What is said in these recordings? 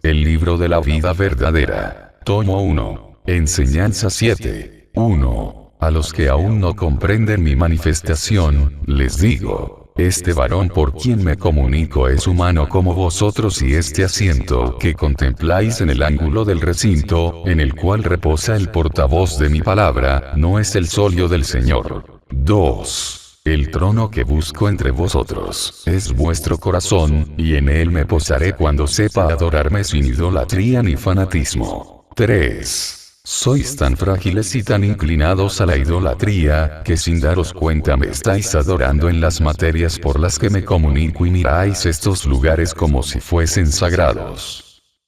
El libro de la vida verdadera. Tomo 1. Enseñanza 7. 1. A los que aún no comprenden mi manifestación, les digo, este varón por quien me comunico es humano como vosotros y este asiento que contempláis en el ángulo del recinto, en el cual reposa el portavoz de mi palabra, no es el solio del Señor. 2. El trono que busco entre vosotros es vuestro corazón, y en él me posaré cuando sepa adorarme sin idolatría ni fanatismo. 3. Sois tan frágiles y tan inclinados a la idolatría, que sin daros cuenta me estáis adorando en las materias por las que me comunico y miráis estos lugares como si fuesen sagrados.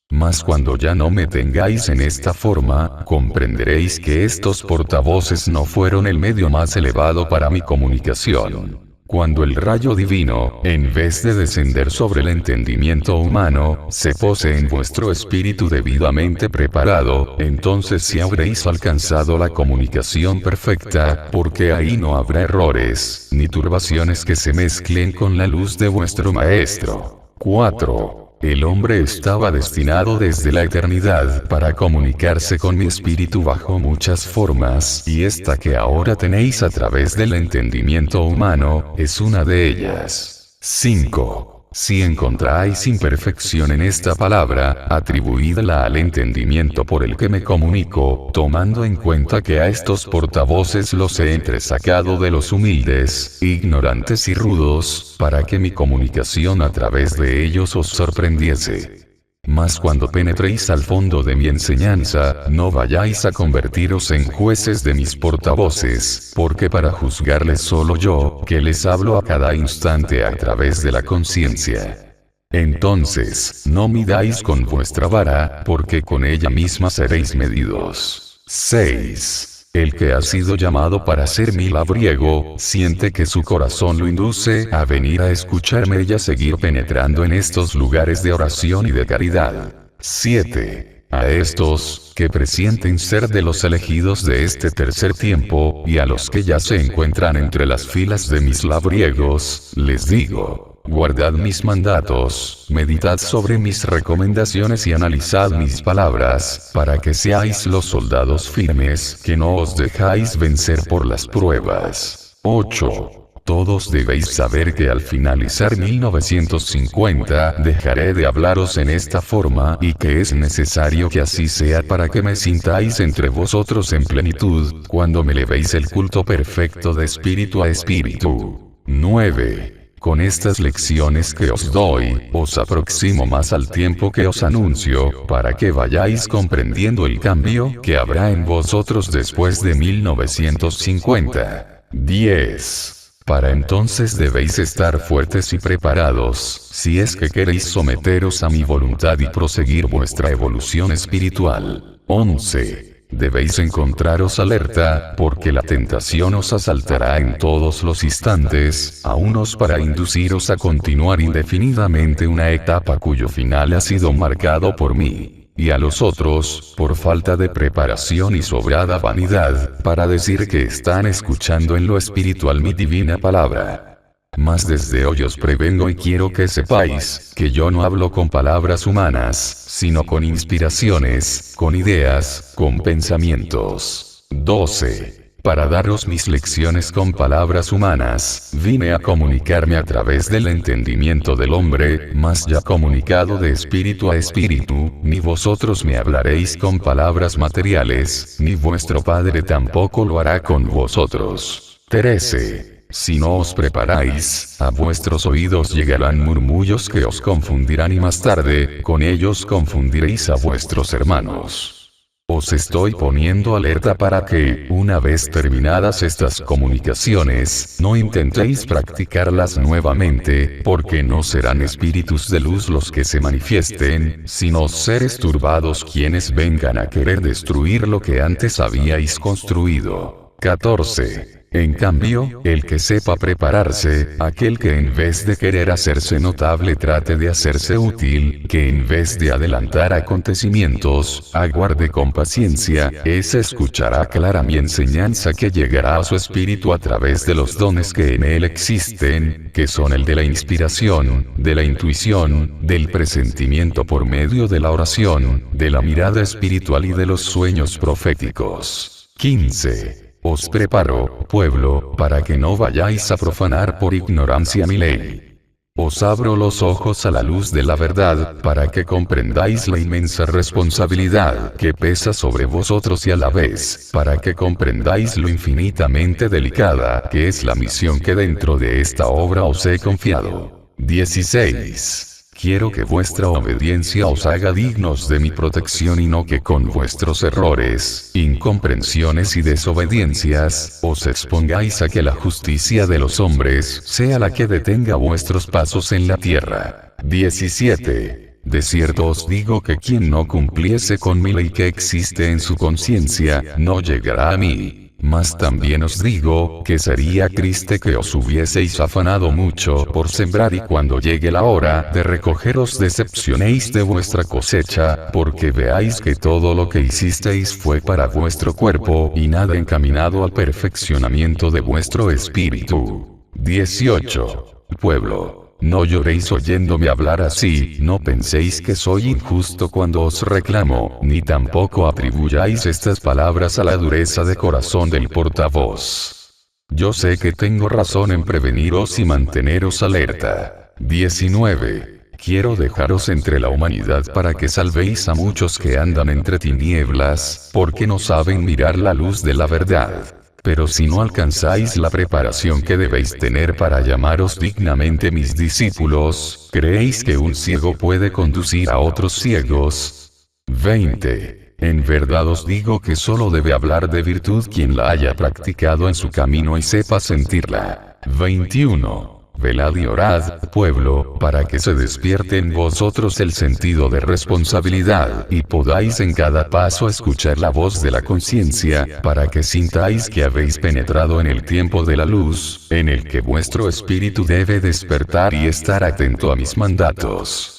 Mas cuando ya no me tengáis en esta forma, comprenderéis que estos portavoces no fueron el medio más elevado para mi comunicación. Cuando el rayo divino, en vez de descender sobre el entendimiento humano, se pose en vuestro espíritu debidamente preparado, entonces sí habréis alcanzado la comunicación perfecta, porque ahí no habrá errores, ni turbaciones que se mezclen con la luz de vuestro Maestro. 4. El hombre estaba destinado desde la eternidad para comunicarse con mi espíritu bajo muchas formas, y esta que ahora tenéis a través del entendimiento humano, es una de ellas. 5. Si encontráis imperfección en esta palabra, atribuídla al entendimiento por el que me comunico, tomando en cuenta que a estos portavoces los he entresacado de los humildes, ignorantes y rudos, para que mi comunicación a través de ellos os sorprendiese. Mas cuando penetréis al fondo de mi enseñanza, no vayáis a convertiros en jueces de mis portavoces, porque para juzgarles solo yo, que les hablo a cada instante a través de la conciencia. Entonces, no midáis con vuestra vara, porque con ella misma seréis medidos. 6. El que ha sido llamado para ser mi labriego, siente que su corazón lo induce a venir a escucharme y a seguir penetrando en estos lugares de oración y de caridad. 7. A estos, que presienten ser de los elegidos de este tercer tiempo, y a los que ya se encuentran entre las filas de mis labriegos, les digo, guardad mis mandatos, meditad sobre mis recomendaciones y analizad mis palabras, para que seáis los soldados firmes, que no os dejáis vencer por las pruebas. 8. Todos debéis saber que al finalizar 1950 dejaré de hablaros en esta forma y que es necesario que así sea para que me sintáis entre vosotros en plenitud, cuando me levéis el culto perfecto de espíritu a espíritu. 9. Con estas lecciones que os doy, os aproximo más al tiempo que os anuncio, para que vayáis comprendiendo el cambio que habrá en vosotros después de 1950. 10. Para entonces debéis estar fuertes y preparados, si es que queréis someteros a mi voluntad y proseguir vuestra evolución espiritual. 11. Debéis encontraros alerta, porque la tentación os asaltará en todos los instantes, a unos para induciros a continuar indefinidamente una etapa cuyo final ha sido marcado por mí, y a los otros, por falta de preparación y sobrada vanidad, para decir que están escuchando en lo espiritual mi divina palabra. Mas desde hoy os prevengo y quiero que sepáis, que yo no hablo con palabras humanas, sino con inspiraciones, con ideas, con pensamientos. 12. Para daros mis lecciones con palabras humanas, vine a comunicarme a través del entendimiento del hombre, mas ya comunicado de espíritu a espíritu, ni vosotros me hablaréis con palabras materiales, ni vuestro Padre tampoco lo hará con vosotros. 13. Si no os preparáis, a vuestros oídos llegarán murmullos que os confundirán y más tarde, con ellos confundiréis a vuestros hermanos. Os estoy poniendo alerta para que, una vez terminadas estas comunicaciones, no intentéis practicarlas nuevamente, porque no serán espíritus de luz los que se manifiesten, sino seres turbados quienes vengan a querer destruir lo que antes habíais construido. 14. En cambio, el que sepa prepararse, aquel que en vez de querer hacerse notable trate de hacerse útil, que en vez de adelantar acontecimientos, aguarde con paciencia, ese escuchará clara mi enseñanza que llegará a su espíritu a través de los dones que en él existen, que son el de la inspiración, de la intuición, del presentimiento por medio de la oración, de la mirada espiritual y de los sueños proféticos. 15. Os preparo, pueblo, para que no vayáis a profanar por ignorancia mi ley. Os abro los ojos a la luz de la verdad, para que comprendáis la inmensa responsabilidad que pesa sobre vosotros y a la vez, para que comprendáis lo infinitamente delicada que es la misión que dentro de esta obra os he confiado. 16. Quiero que vuestra obediencia os haga dignos de mi protección y no que con vuestros errores, incomprensiones y desobediencias, os expongáis a que la justicia de los hombres sea la que detenga vuestros pasos en la tierra. 17. De cierto os digo que quien no cumpliese con mi ley que existe en su conciencia, no llegará a mí. Mas también os digo, que sería triste que os hubieseis afanado mucho por sembrar y cuando llegue la hora de recoger os decepcionéis de vuestra cosecha, porque veáis que todo lo que hicisteis fue para vuestro cuerpo y nada encaminado al perfeccionamiento de vuestro espíritu. 18. Pueblo. No lloréis oyéndome hablar así, no penséis que soy injusto cuando os reclamo, ni tampoco atribuyáis estas palabras a la dureza de corazón del portavoz. Yo sé que tengo razón en preveniros y manteneros alerta. 19. Quiero dejaros entre la humanidad para que salvéis a muchos que andan entre tinieblas, porque no saben mirar la luz de la verdad. Pero si no alcanzáis la preparación que debéis tener para llamaros dignamente mis discípulos, ¿creéis que un ciego puede conducir a otros ciegos? 20. En verdad os digo que solo debe hablar de virtud quien la haya practicado en su camino y sepa sentirla. 21. Velad y orad, pueblo, para que se despierte en vosotros el sentido de responsabilidad, y podáis en cada paso escuchar la voz de la conciencia, para que sintáis que habéis penetrado en el tiempo de la luz, en el que vuestro espíritu debe despertar y estar atento a mis mandatos.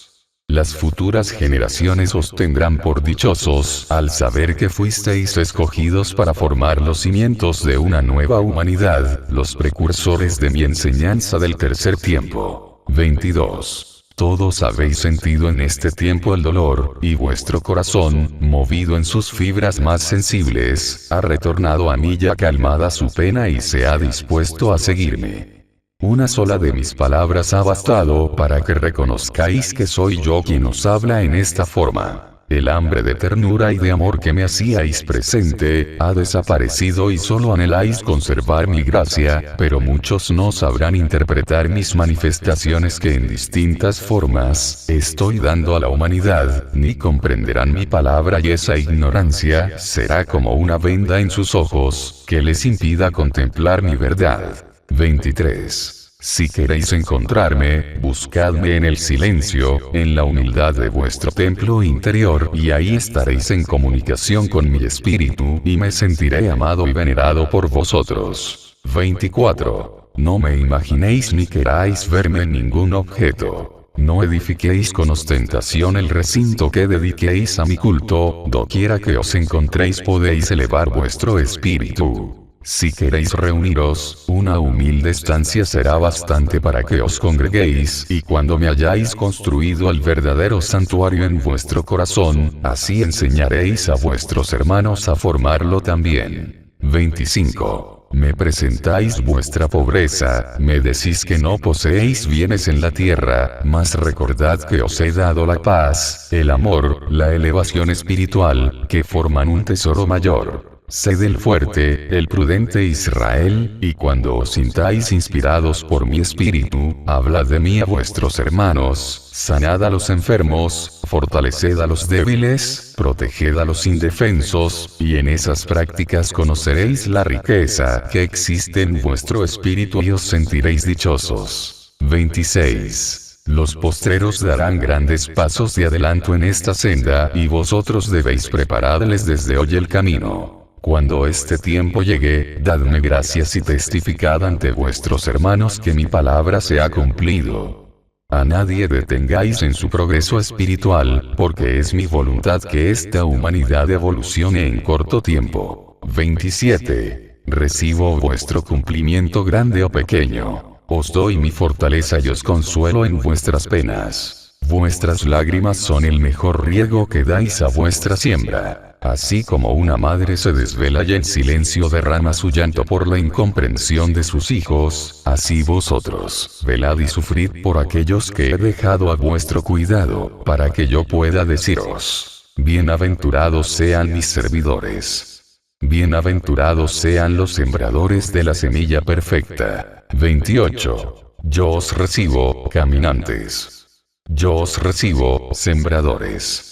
Las futuras generaciones os tendrán por dichosos, al saber que fuisteis escogidos para formar los cimientos de una nueva humanidad, los precursores de mi enseñanza del tercer tiempo. 22. Todos habéis sentido en este tiempo el dolor, y vuestro corazón, movido en sus fibras más sensibles, ha retornado a mí ya calmada su pena y se ha dispuesto a seguirme. Una sola de mis palabras ha bastado para que reconozcáis que soy yo quien os habla en esta forma. El hambre de ternura y de amor que me hacíais presente, ha desaparecido y solo anheláis conservar mi gracia, pero muchos no sabrán interpretar mis manifestaciones que en distintas formas, estoy dando a la humanidad, ni comprenderán mi palabra y esa ignorancia, será como una venda en sus ojos, que les impida contemplar mi verdad. 23. Si queréis encontrarme, buscadme en el silencio, en la humildad de vuestro templo interior, y ahí estaréis en comunicación con mi espíritu, y me sentiré amado y venerado por vosotros. 24. No me imaginéis ni queráis verme en ningún objeto. No edifiquéis con ostentación el recinto que dediquéis a mi culto, doquiera que os encontréis podéis elevar vuestro espíritu. Si queréis reuniros, una humilde estancia será bastante para que os congreguéis, y cuando me hayáis construido el verdadero santuario en vuestro corazón, así enseñaréis a vuestros hermanos a formarlo también. 25. Me presentáis vuestra pobreza, me decís que no poseéis bienes en la tierra, mas recordad que os he dado la paz, el amor, la elevación espiritual, que forman un tesoro mayor. Sed el fuerte, el prudente Israel, y cuando os sintáis inspirados por mi espíritu, hablad de mí a vuestros hermanos, sanad a los enfermos, fortaleced a los débiles, proteged a los indefensos, y en esas prácticas conoceréis la riqueza que existe en vuestro espíritu y os sentiréis dichosos. 26. Los postreros darán grandes pasos de adelanto en esta senda, y vosotros debéis prepararles desde hoy el camino. Cuando este tiempo llegue, dadme gracias y testificad ante vuestros hermanos que mi palabra se ha cumplido. A nadie detengáis en su progreso espiritual, porque es mi voluntad que esta humanidad evolucione en corto tiempo. 27. Recibo vuestro cumplimiento grande o pequeño. Os doy mi fortaleza y os consuelo en vuestras penas. Vuestras lágrimas son el mejor riego que dais a vuestra siembra. Así como una madre se desvela y en silencio derrama su llanto por la incomprensión de sus hijos, así vosotros, velad y sufrid por aquellos que he dejado a vuestro cuidado, para que yo pueda deciros: bienaventurados sean mis servidores. Bienaventurados sean los sembradores de la semilla perfecta. 28. Yo os recibo, caminantes. Yo os recibo, sembradores.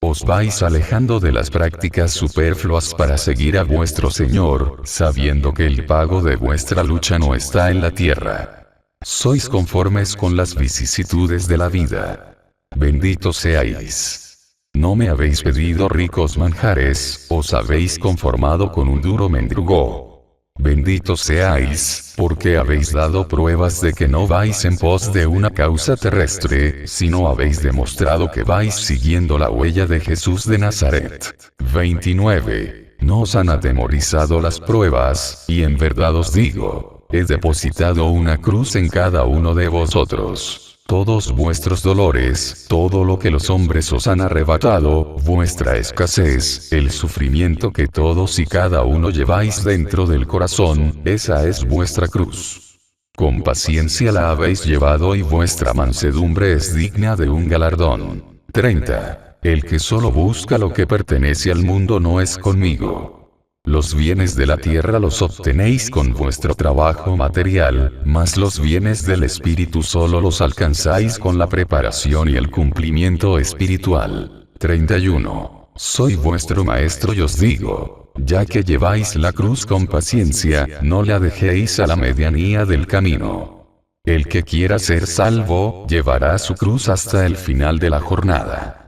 Os vais alejando de las prácticas superfluas para seguir a vuestro Señor, sabiendo que el pago de vuestra lucha no está en la tierra. Sois conformes con las vicisitudes de la vida. Benditos seáis. No me habéis pedido ricos manjares, os habéis conformado con un duro mendrugo. Benditos seáis, porque habéis dado pruebas de que no vais en pos de una causa terrestre, sino habéis demostrado que vais siguiendo la huella de Jesús de Nazaret. 29. No os han atemorizado las pruebas, y en verdad os digo, he depositado una cruz en cada uno de vosotros. Todos vuestros dolores, todo lo que los hombres os han arrebatado, vuestra escasez, el sufrimiento que todos y cada uno lleváis dentro del corazón, esa es vuestra cruz. Con paciencia la habéis llevado y vuestra mansedumbre es digna de un galardón. 30. El que solo busca lo que pertenece al mundo no es conmigo. Los bienes de la tierra los obtenéis con vuestro trabajo material, mas los bienes del espíritu solo los alcanzáis con la preparación y el cumplimiento espiritual. 31. Soy vuestro maestro y os digo, ya que lleváis la cruz con paciencia, no la dejéis a la medianía del camino. El que quiera ser salvo, llevará su cruz hasta el final de la jornada.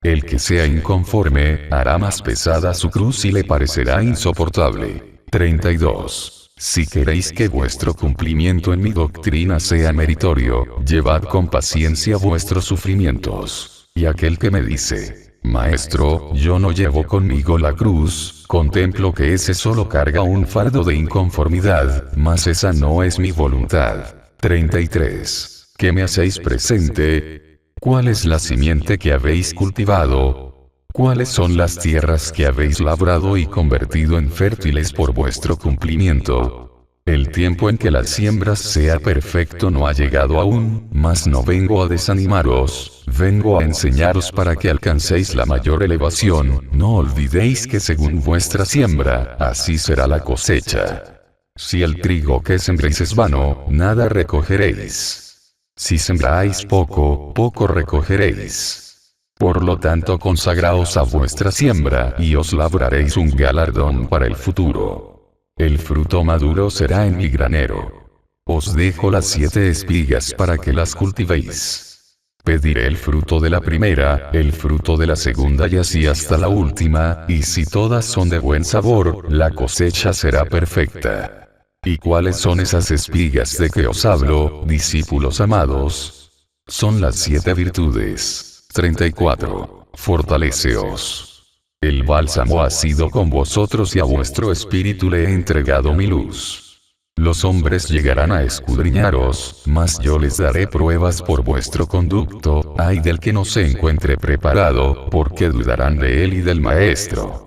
El que sea inconforme, hará más pesada su cruz y le parecerá insoportable. 32. Si queréis que vuestro cumplimiento en mi doctrina sea meritorio, llevad con paciencia vuestros sufrimientos. Y aquel que me dice: Maestro, yo no llevo conmigo la cruz, contemplo que ese solo carga un fardo de inconformidad, mas esa no es mi voluntad. 33. ¿Qué me hacéis presente? ¿Cuál es la simiente que habéis cultivado? ¿Cuáles son las tierras que habéis labrado y convertido en fértiles por vuestro cumplimiento? El tiempo en que la siembra sea perfecto no ha llegado aún, mas no vengo a desanimaros, vengo a enseñaros para que alcancéis la mayor elevación. No olvidéis que según vuestra siembra, así será la cosecha. Si el trigo que sembréis es vano, nada recogeréis. Si sembráis poco, poco recogeréis. Por lo tanto, consagraos a vuestra siembra, y os labraréis un galardón para el futuro. El fruto maduro será en mi granero. Os dejo las 7 espigas para que las cultivéis. Pediré el fruto de la primera, el fruto de la segunda y así hasta la última, y si todas son de buen sabor, la cosecha será perfecta. ¿Y cuáles son esas espigas de que os hablo, discípulos amados? Son las 7 virtudes. 34. Fortaleceos. El bálsamo ha sido con vosotros y a vuestro espíritu le he entregado mi luz. Los hombres llegarán a escudriñaros, mas yo les daré pruebas por vuestro conducto. Ay del que no se encuentre preparado, porque dudarán de él y del maestro.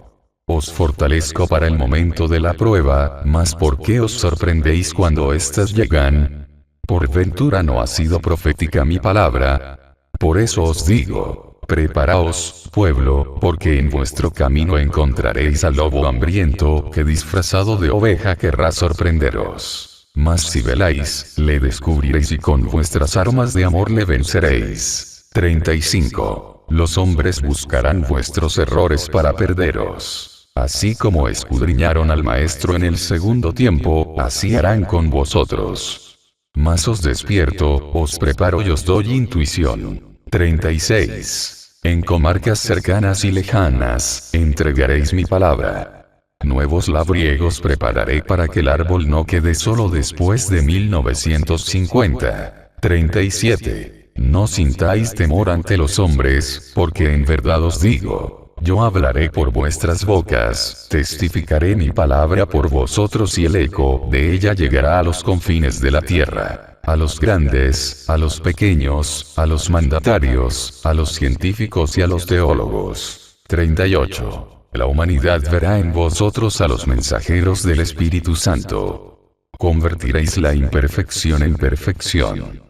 Os fortalezco para el momento de la prueba, mas ¿por qué os sorprendéis cuando éstas llegan? ¿Por ventura no ha sido profética mi palabra? Por eso os digo, preparaos, pueblo, porque en vuestro camino encontraréis al lobo hambriento, que disfrazado de oveja querrá sorprenderos. Mas si veláis, le descubriréis y con vuestras armas de amor le venceréis. 35. Los hombres buscarán vuestros errores para perderos. Así como escudriñaron al Maestro en el segundo tiempo, así harán con vosotros. Mas os despierto, os preparo y os doy intuición. 36. En comarcas cercanas y lejanas, entregaréis mi palabra. Nuevos labriegos prepararé para que el árbol no quede solo después de 1950. 37. No sintáis temor ante los hombres, porque en verdad os digo, yo hablaré por vuestras bocas, testificaré mi palabra por vosotros y el eco de ella llegará a los confines de la tierra. A los grandes, a los pequeños, a los mandatarios, a los científicos y a los teólogos. 38. La humanidad verá en vosotros a los mensajeros del Espíritu Santo. Convertiréis la imperfección en perfección.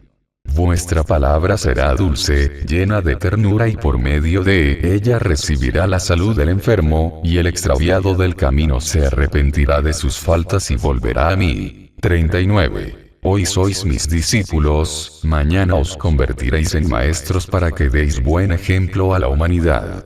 Vuestra palabra será dulce, llena de ternura y por medio de ella recibirá la salud del enfermo, y el extraviado del camino se arrepentirá de sus faltas y volverá a mí. 39. Hoy sois mis discípulos, mañana os convertiréis en maestros para que deis buen ejemplo a la humanidad.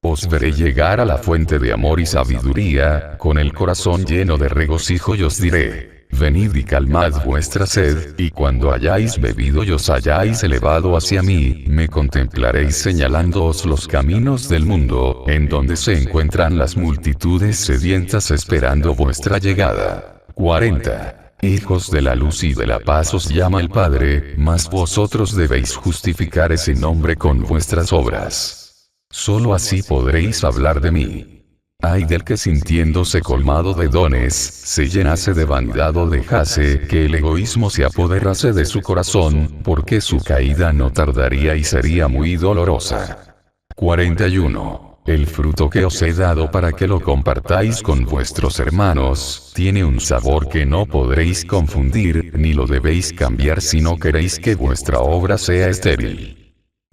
Os veré llegar a la fuente de amor y sabiduría, con el corazón lleno de regocijo y os diré, venid y calmad vuestra sed, y cuando hayáis bebido y os hayáis elevado hacia mí, me contemplaréis señalándoos los caminos del mundo, en donde se encuentran las multitudes sedientas esperando vuestra llegada. 40. Hijos de la luz y de la paz os llama el Padre, mas vosotros debéis justificar ese nombre con vuestras obras. Solo así podréis hablar de mí. Ay del que sintiéndose colmado de dones, se llenase de vanidad o dejase que el egoísmo se apoderase de su corazón, porque su caída no tardaría y sería muy dolorosa. 41. El fruto que os he dado para que lo compartáis con vuestros hermanos, tiene un sabor que no podréis confundir, ni lo debéis cambiar si no queréis que vuestra obra sea estéril.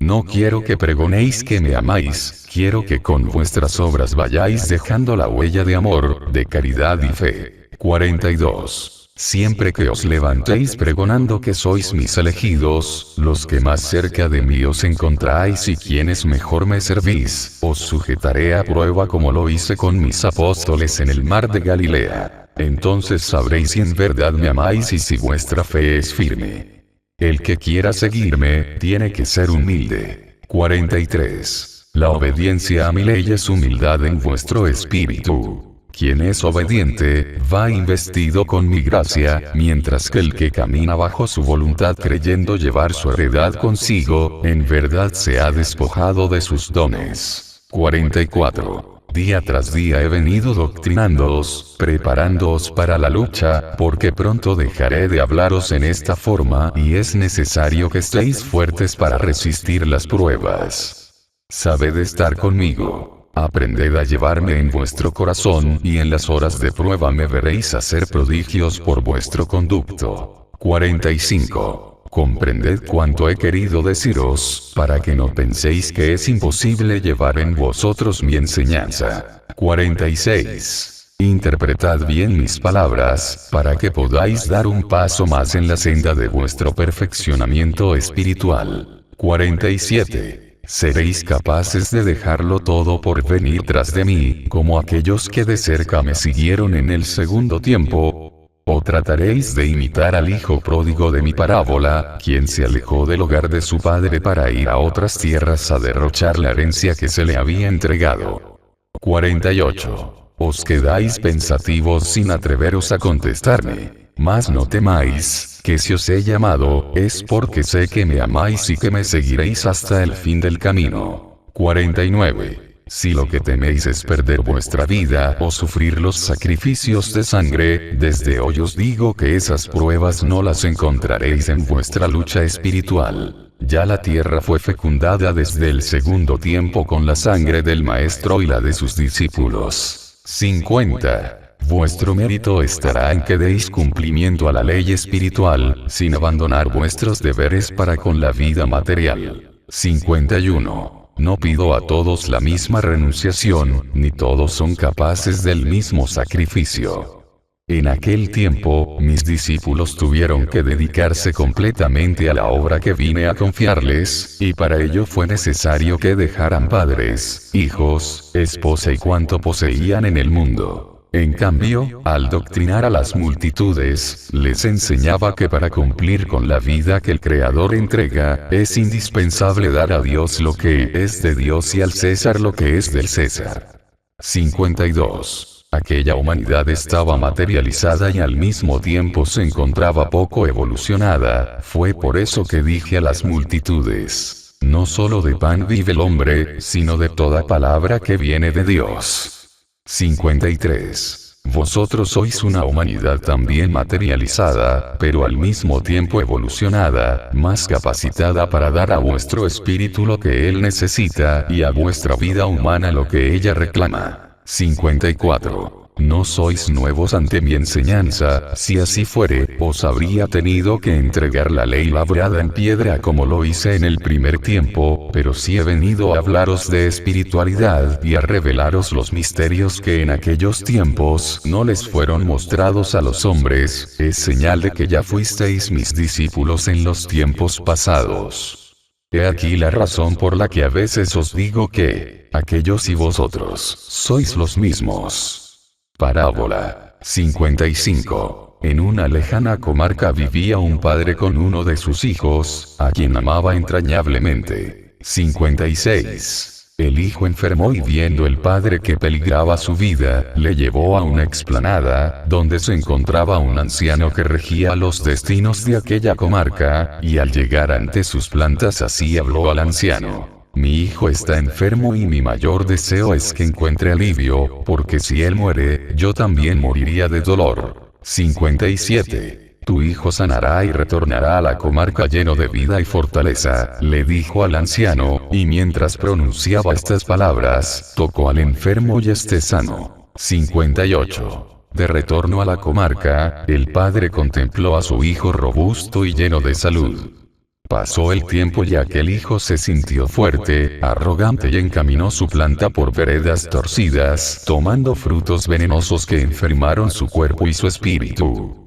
No quiero que pregonéis que me amáis, quiero que con vuestras obras vayáis dejando la huella de amor, de caridad y fe. 42. Siempre que os levantéis pregonando que sois mis elegidos, los que más cerca de mí os encontráis y quienes mejor me servís, os sujetaré a prueba como lo hice con mis apóstoles en el mar de Galilea. Entonces sabréis si en verdad me amáis y si vuestra fe es firme. El que quiera seguirme, tiene que ser humilde. 43. La obediencia a mi ley es humildad en vuestro espíritu. Quien es obediente, va investido con mi gracia, mientras que el que camina bajo su voluntad creyendo llevar su heredad consigo, en verdad se ha despojado de sus dones. 44. Día tras día he venido doctrinándoos, preparándoos para la lucha, porque pronto dejaré de hablaros en esta forma y es necesario que estéis fuertes para resistir las pruebas. Sabed estar conmigo. Aprended a llevarme en vuestro corazón y en las horas de prueba me veréis hacer prodigios por vuestro conducto. 45. Comprended cuanto he querido deciros, para que no penséis que es imposible llevar en vosotros mi enseñanza. 46. Interpretad bien mis palabras, para que podáis dar un paso más en la senda de vuestro perfeccionamiento espiritual. 47. Seréis capaces de dejarlo todo por venir tras de mí, como aquellos que de cerca me siguieron en el segundo tiempo. ¿O trataréis de imitar al hijo pródigo de mi parábola, quien se alejó del hogar de su padre para ir a otras tierras a derrochar la herencia que se le había entregado? 48. Os quedáis pensativos sin atreveros a contestarme. Mas no temáis, que si os he llamado, es porque sé que me amáis y que me seguiréis hasta el fin del camino. 49. Si lo que teméis es perder vuestra vida o sufrir los sacrificios de sangre, desde hoy os digo que esas pruebas no las encontraréis en vuestra lucha espiritual. Ya la tierra fue fecundada desde el segundo tiempo con la sangre del Maestro y la de sus discípulos. 50. Vuestro mérito estará en que deis cumplimiento a la ley espiritual, sin abandonar vuestros deberes para con la vida material. 51. No pido a todos la misma renunciación, ni todos son capaces del mismo sacrificio. En aquel tiempo, mis discípulos tuvieron que dedicarse completamente a la obra que vine a confiarles, y para ello fue necesario que dejaran padres, hijos, esposa y cuanto poseían en el mundo. En cambio, al doctrinar a las multitudes, les enseñaba que para cumplir con la vida que el Creador entrega, es indispensable dar a Dios lo que es de Dios y al César lo que es del César. 52. Aquella humanidad estaba materializada y al mismo tiempo se encontraba poco evolucionada, fue por eso que dije a las multitudes, no solo de pan vive el hombre, sino de toda palabra que viene de Dios. 53. Vosotros sois una humanidad también materializada, pero al mismo tiempo evolucionada, más capacitada para dar a vuestro espíritu lo que él necesita y a vuestra vida humana lo que ella reclama. 54. No sois nuevos ante mi enseñanza, si así fuere, os habría tenido que entregar la ley labrada en piedra como lo hice en el primer tiempo, pero sí he venido a hablaros de espiritualidad y a revelaros los misterios que en aquellos tiempos no les fueron mostrados a los hombres, es señal de que ya fuisteis mis discípulos en los tiempos pasados. He aquí la razón por la que a veces os digo que, aquellos y vosotros, sois los mismos. Parábola. 55. En una lejana comarca vivía un padre con uno de sus hijos, a quien amaba entrañablemente. 56. El hijo enfermó y viendo el padre que peligraba su vida, le llevó a una explanada, donde se encontraba un anciano que regía los destinos de aquella comarca, y al llegar ante sus plantas así habló al anciano. Mi hijo está enfermo y mi mayor deseo es que encuentre alivio, porque si él muere, yo también moriría de dolor. 57. Tu hijo sanará y retornará a la comarca lleno de vida y fortaleza, le dijo al anciano, y mientras pronunciaba estas palabras, tocó al enfermo y esté sano. 58. De retorno a la comarca, el padre contempló a su hijo robusto y lleno de salud. Pasó el tiempo y aquel hijo se sintió fuerte, arrogante y encaminó su planta por veredas torcidas, tomando frutos venenosos que enfermaron su cuerpo y su espíritu.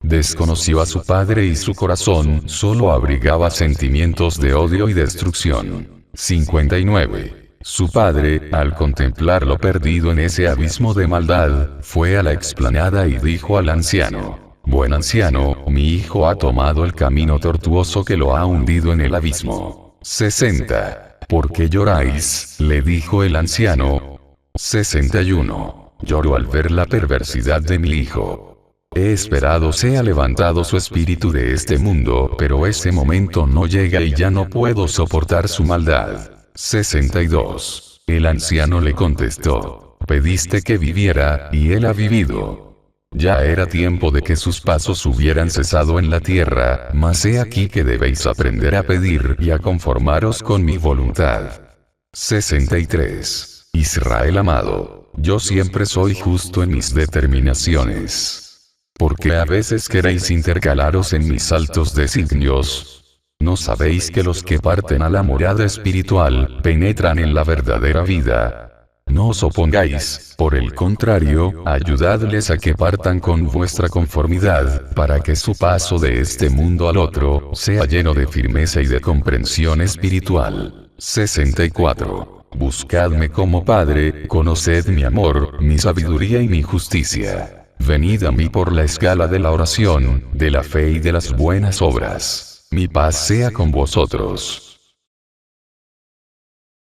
Desconoció a su padre y su corazón solo abrigaba sentimientos de odio y destrucción. 59. Su padre, al contemplarlo perdido en ese abismo de maldad, fue a la explanada y dijo al anciano: Buen anciano, mi hijo ha tomado el camino tortuoso que lo ha hundido en el abismo. 60. ¿Por qué lloráis?, le dijo el anciano. 61. Lloro al ver la perversidad de mi hijo. He esperado sea levantado su espíritu de este mundo, pero ese momento no llega y ya no puedo soportar su maldad. 62. El anciano le contestó: pediste que viviera, y él ha vivido. Ya era tiempo de que sus pasos hubieran cesado en la tierra, mas he aquí que debéis aprender a pedir y a conformaros con mi voluntad. 63. Israel amado, yo siempre soy justo en mis determinaciones. Porque a veces queréis intercalaros en mis altos designios. ¿No sabéis que los que parten a la morada espiritual penetran en la verdadera vida? No os opongáis, por el contrario, ayudadles a que partan con vuestra conformidad, para que su paso de este mundo al otro sea lleno de firmeza y de comprensión espiritual. 64. Buscadme como Padre, conoced mi amor, mi sabiduría y mi justicia. Venid a mí por la escala de la oración, de la fe y de las buenas obras. Mi paz sea con vosotros.